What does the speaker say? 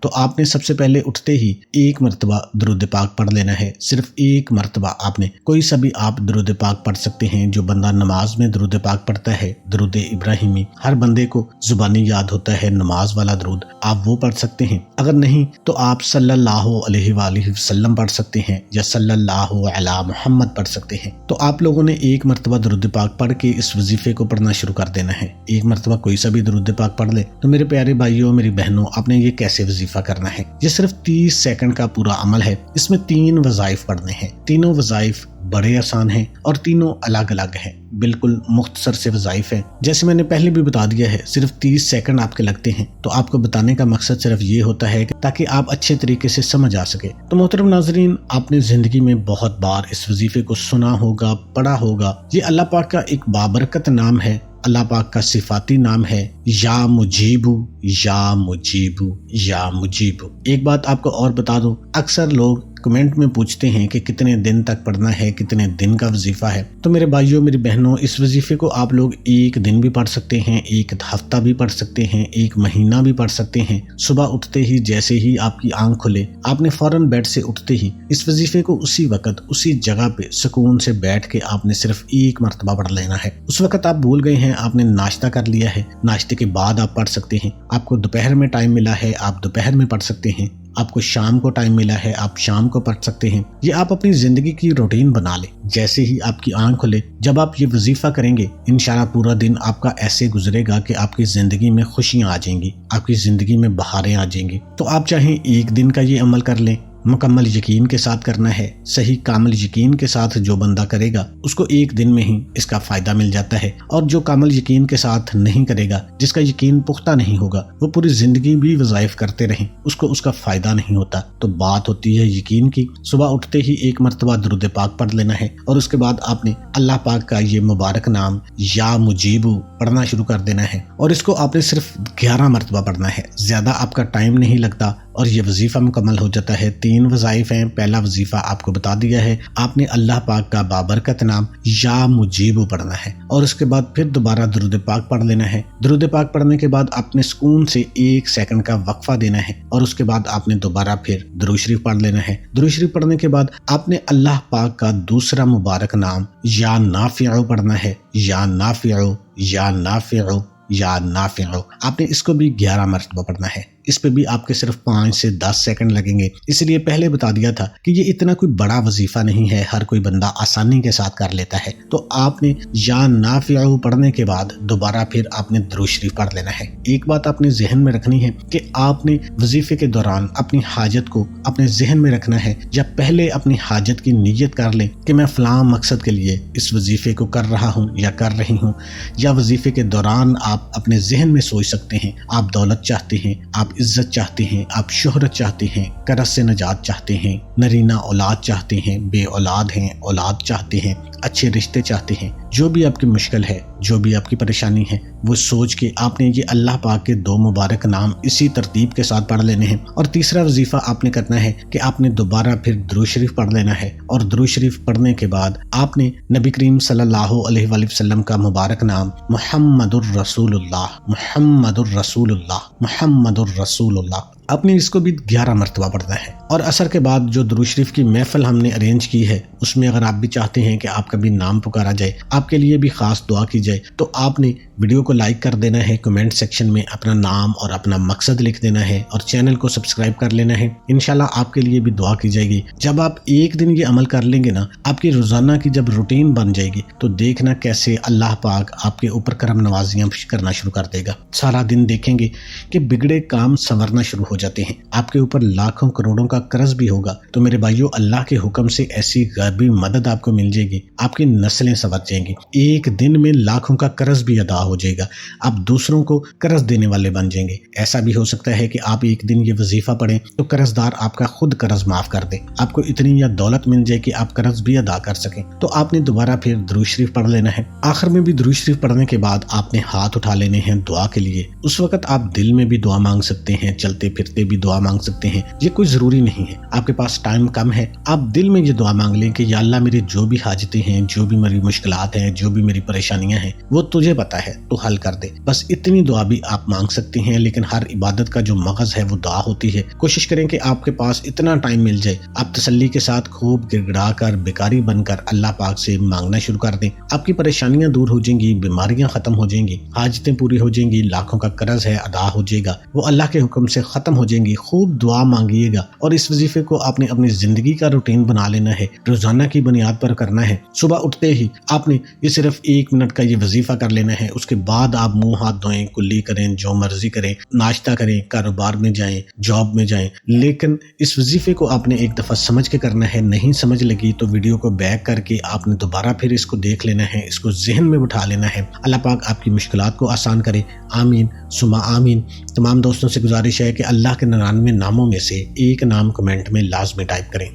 تو آپ نے سب سے پہلے اٹھتے ہی ایک مرتبہ درود پاک پڑھ لینا ہے، صرف ایک مرتبہ آپ نے، کوئی سا بھی آپ درود پاک پڑھ سکتے ہیں۔ جو بندہ نماز میں درود پاک پڑھتا ہے، درود ابراہیمی، ہر بندے کو زبانی یاد ہوتا ہے نماز والا درود، آپ وہ پڑھ سکتے ہیں۔ اگر نہیں تو آپ صلی اللہ علیہ وآلہ وسلم پڑھ سکتے ہیں یا صلی اللہ علی محمد پڑھ سکتے ہیں۔ تو آپ لوگوں نے ایک مرتبہ درود پاک پڑھ کے اس وظیفے کو پڑھنا شروع کر دینا ہے۔ ایک مرتبہ کوئی سا بھی درود پاک پڑھ لے۔ تو میرے پیارے بھائیوں، میری بہنوں، آپ نے یہ کیسے وظیفہ کرنا ہے؟ یہ صرف 30 سیکنڈ کا پورا عمل ہے۔ اس میں 3 وظائف پڑھنے ہیں، تینوں وظائف بڑے آسان ہیں اور تینوں الگ الگ ہیں، بالکل مختصر سے وظائف ہیں۔ جیسے میں نے پہلے بھی بتا دیا ہے، صرف 30 سیکنڈ آپ کے لگتے ہیں۔ تو آپ کو بتانے کا مقصد صرف یہ ہوتا ہے کہ تاکہ آپ اچھے طریقے سے سمجھ آ سکے۔ تو محترم ناظرین، آپ نے زندگی میں بہت بار اس وظیفے کو سنا ہوگا، پڑھا ہوگا۔ یہ اللہ پاک کا ایک بابرکت نام ہے، اللہ پاک کا صفاتی نام ہے، یا مجیبو یا مجیبو یا مجیبو۔ ایک بات آپ کو اور بتا دوں، اکثر لوگ کمنٹ میں پوچھتے ہیں کہ کتنے دن تک پڑھنا ہے، کتنے دن کا وظیفہ ہے۔ تو میرے بھائیوں، میری بہنوں، اس وظیفے کو آپ لوگ ایک دن بھی پڑھ سکتے ہیں، ایک ہفتہ بھی پڑھ سکتے ہیں، ایک مہینہ بھی پڑھ سکتے ہیں۔ صبح اٹھتے ہی جیسے ہی آپ کی آنکھ کھلے، آپ نے فوراً بیڈ سے اٹھتے ہی اس وظیفے کو اسی وقت اسی جگہ پہ سکون سے بیٹھ کے آپ نے صرف ایک مرتبہ پڑھ لینا ہے۔ اس وقت آپ بھول گئے ہیں، آپ نے ناشتہ کر لیا ہے، ناشتے کے بعد آپ پڑھ سکتے ہیں۔ آپ کو دوپہر میں ٹائم ملا ہے، آپ دوپہر میں پڑھ سکتے ہیں۔ آپ کو شام کو ٹائم ملا ہے، آپ شام کو پڑھ سکتے ہیں۔ یہ آپ اپنی زندگی کی روٹین بنا لیں۔ جیسے ہی آپ کی آنکھ کھلے، جب آپ یہ وظیفہ کریں گے، انشاءاللہ پورا دن آپ کا ایسے گزرے گا کہ آپ کی زندگی میں خوشیاں آ جائیں گی، آپ کی زندگی میں بہاریں آ جائیں گی۔ تو آپ چاہیں ایک دن کا یہ عمل کر لیں، مکمل یقین کے ساتھ کرنا ہے، صحیح کامل یقین کے ساتھ جو بندہ کرے گا اس کو ایک دن میں ہی اس کا فائدہ مل جاتا ہے، اور جو کامل یقین کے ساتھ نہیں کرے گا، جس کا یقین پختہ نہیں ہوگا، وہ پوری زندگی بھی وظائف کرتے رہیں، اس کو اس کا فائدہ نہیں ہوتا۔ تو بات ہوتی ہے یقین کی۔ صبح اٹھتے ہی ایک مرتبہ درود پاک پڑھ لینا ہے، اور اس کے بعد آپ نے اللہ پاک کا یہ مبارک نام یا مجیبو پڑھنا شروع کر دینا ہے، اور اس کو آپ نے صرف 11 مرتبہ پڑھنا ہے۔ زیادہ آپ کا ٹائم نہیں لگتا اور یہ وظیفہ مکمل ہو جاتا ہے۔ 3 وظائف ہیں۔ پہلا وظیفہ آپ کو بتا دیا ہے، آپ نے اللہ پاک کا بابرکت نام یا مجیبو پڑھنا ہے، اور اس کے بعد پھر دوبارہ درود پاک پڑھ لینا ہے۔ درود پاک پڑھنے کے بعد آپ نے سکون سے 1 سیکنڈ کا وقفہ دینا ہے، اور اس کے بعد آپ نے دوبارہ پھر درود شریف پڑھ لینا ہے۔ درود شریف پڑھنے کے بعد آپ نے اللہ پاک کا دوسرا مبارک نام یا نافع پڑھنا ہے، یا نافع یا نافع یا نافع۔ آپ نے اس کو بھی 11 مرتبہ پڑھنا ہے۔ اس پہ بھی آپ کے صرف 5 سے 10 سیکنڈ لگیں گے، اس لیے پہلے بتا دیا تھا کہ یہ اتنا کوئی بڑا وظیفہ نہیں ہے، ہر کوئی بندہ آسانی کے ساتھ کر لیتا ہے۔ تو آپ نے یا نافع پڑھنے کے بعد دوبارہ پھر آپ نے درود شریف پڑھ لینا ہے۔ ایک بات آپ نے ذہن میں رکھنی ہے کہ آپ نے وظیفے کے دوران اپنی حاجت کو اپنے ذہن میں رکھنا ہے، یا پہلے اپنی حاجت کی نیت کر لیں کہ میں فلاں مقصد کے لیے اس وظیفے کو کر رہا ہوں یا کر رہی ہوں۔ یا وظیفے کے دوران آپ اپنے ذہن میں سوچ سکتے ہیں، آپ دولت چاہتے ہیں، آپ عزت چاہتے ہیں، آپ شہرت چاہتے ہیں، قرض سے نجات چاہتے ہیں، نرینہ اولاد چاہتے ہیں، بے اولاد ہیں، اولاد چاہتے ہیں، اچھے رشتے چاہتے ہیں۔ جو بھی آپ کی مشکل ہے، جو بھی آپ کی پریشانی ہے، وہ سوچ کے آپ نے یہ اللہ پاک کے 2 مبارک نام اسی ترتیب کے ساتھ پڑھ لینے ہیں۔ اور تیسرا وظیفہ آپ نے کرنا ہے کہ آپ نے دوبارہ پھر درود شریف پڑھ لینا ہے، اور درود شریف پڑھنے کے بعد آپ نے نبی کریم صلی اللہ علیہ وآلہ وسلم کا مبارک نام محمد الرسول اللہ، محمد الرسول اللہ، محمد الرسول اللہ، آپ نے اس کو بھی 11 مرتبہ پڑھنا ہے۔ اور عصر کے بعد جو درود شریف کی محفل ہم نے ارینج کی ہے، اس میں اگر آپ بھی چاہتے ہیں کہ آپ کا بھی نام پکارا جائے، آپ کے لیے بھی خاص دعا کی جائے، تو آپ نے ویڈیو کو لائک کر دینا ہے، کمنٹ سیکشن میں اپنا نام اور اپنا مقصد لکھ دینا ہے، اور چینل کو سبسکرائب کر لینا ہے۔ انشاءاللہ آپ کے لیے بھی دعا کی جائے گی۔ جب آپ ایک دن یہ عمل کر لیں گے نا، آپ کی روزانہ کی جب روٹین بن جائے گی، تو دیکھنا کیسے اللہ پاک آپ کے اوپر کرم نوازیاں کرنا شروع کر دے گا۔ سارا دن دیکھیں گے کہ بگڑے کام سنورنا شروع ہو جاتے ہیں، آپ کے اوپر لاکھوں کروڑوں کا قرض بھی ہوگا، تو میرے بھائیوں، اللہ کے حکم سے ایسی غیبی مدد آپ کو مل جائے گی، آپ کی نسلیں سنور جائیں گی۔ ایک دن میں لاکھوں کا قرض بھی ادا ہو جائے گا، آپ دوسروں کو قرض دینے والے بن جائیں گے۔ ایسا بھی ہو سکتا ہے کہ آپ ایک دن یہ وظیفہ پڑھیں تو قرض دار آپ کا خود قرض معاف کر دے، آپ کو اتنی یا دولت مل جائے کہ آپ قرض بھی ادا کر سکیں۔ تو آپ نے دوبارہ پھر درود شریف پڑھ لینا ہے۔ آخر میں بھی درود شریف پڑھنے کے بعد آپ نے ہاتھ اٹھا لینے ہیں دعا کے لیے۔ اس وقت آپ دل میں بھی دعا مانگ سکتے ہیں، چلتے پھرتے بھی دعا مانگ سکتے ہیں، یہ کوئی ضروری نہیں ہے۔ آپ کے پاس ٹائم کم ہے، آپ دل میں یہ دعا مانگ لیں کہ یا اللہ میری جو بھی حاجتیں ہیں، جو بھی میری مشکلات ہیں، جو بھی میری پریشانیاں ہیں، وہ تجھے پتا ہے، تو حل کر دے۔ بس اتنی دعا بھی آپ مانگ سکتے ہیں، لیکن ہر عبادت کا جو مغز ہے وہ دعا ہوتی ہے۔ کوشش کریں کہ آپ کے پاس اتنا ٹائم مل جائے، آپ تسلی کے ساتھ خوب گڑ گڑا کر، بیکاری بن کر اللہ پاک سے مانگنا شروع کر دیں۔ آپ کی پریشانیاں دور ہو جائیں گی، بیماریاں ختم ہو جائیں گی، حاجتیں پوری ہو جائیں گی، لاکھوں کا قرض ہے ادا ہو جائے گا، وہ اللہ کے حکم سے ختم ہو جائیں گی۔ خوب دعا مانگیے گا، اور اس وظیفے کو آپ نے اپنی زندگی کا روٹین بنا لینا ہے، روزانہ کی بنیاد پر کرنا ہے۔ صبح اٹھتے ہی آپ نے یہ صرف 1 منٹ کا یہ وظیفہ کر لینا ہے، اس کے بعد آپ منہ ہاتھ دھوئیں، کلی کریں، جو مرضی کریں، ناشتہ کریں، کاروبار میں جائیں، جاب میں جائیں، لیکن اس وظیفے کو آپ نے ایک دفعہ سمجھ کے کرنا ہے۔ نہیں سمجھ لگی تو ویڈیو کو بیک کر کے آپ نے دوبارہ پھر اس کو دیکھ لینا ہے، اس کو ذہن میں بٹھا لینا ہے۔ اللہ پاک آپ کی مشکلات کو آسان کرے، آمین ثم آمین۔ تمام دوستوں سے گزارش ہے کہ اللہ کے 99 ناموں میں سے ایک نام کمنٹ میں لازمی ٹائپ کریں۔